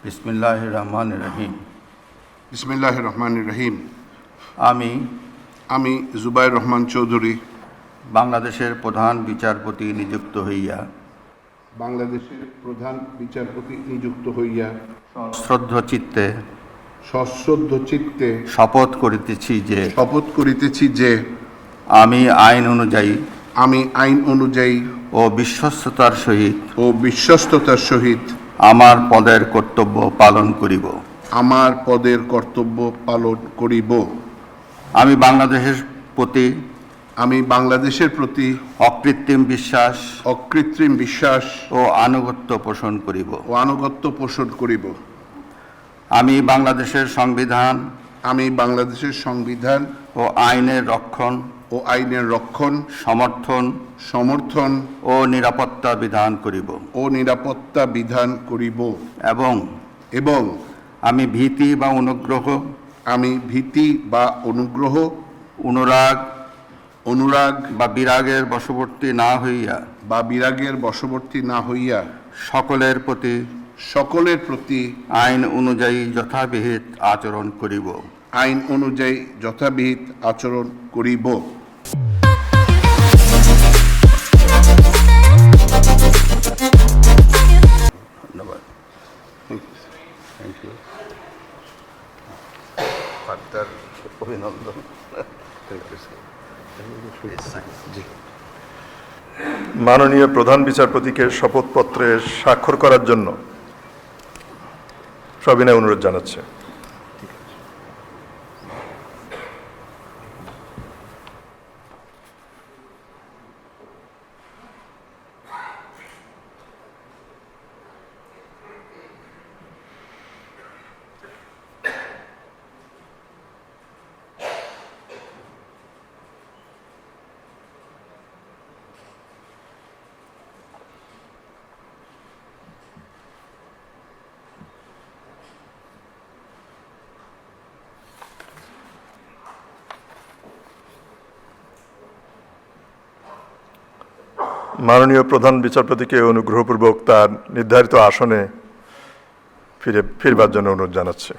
বিসমিল্লাহির রহমানির রহিম। বিসমিল্লাহির রহমানির রহিম। আমি জুবাইর রহমান চৌধুরী বাংলাদেশের প্রধান বিচারপতি নিযুক্ত হইয়া বাংলাদেশের প্রধান বিচারপতি নিযুক্ত হইয়া সশ্রদ্ধ চিত্তে শপথ করিতেছি যে আমি আইন অনুযায়ী ও বিশ্বস্ততার সহিত আমার পদের কর্তব্য পালন করিব। আমি বাংলাদেশের প্রতি অকৃত্রিম বিশ্বাস ও আনুগত্য পোষণ করিব। আমি বাংলাদেশের সংবিধান ও আইনের রক্ষণ সমর্থন ও নিরাপত্তা বিধান করিব এবং আমি ভীতি বা অনুরাগ বা বিরাগের বশবর্তী না হইয়া সকলের প্রতি আইন অনুযায়ী যথাবিহিত আচরণ করিব। ধন্যবাদ। অভিনন্দন। মাননীয় প্রধান বিচারপতিকে শপথপত্রে স্বাক্ষর করার জন্য সবিনয় অনুরোধ জানাচ্ছে। মাননীয় প্রধান বিচারপতিকে অনুগ্রহপূর্বক তার নির্ধারিত আসনে ফিরবার জন্য অনুরোধ জানাচ্ছে।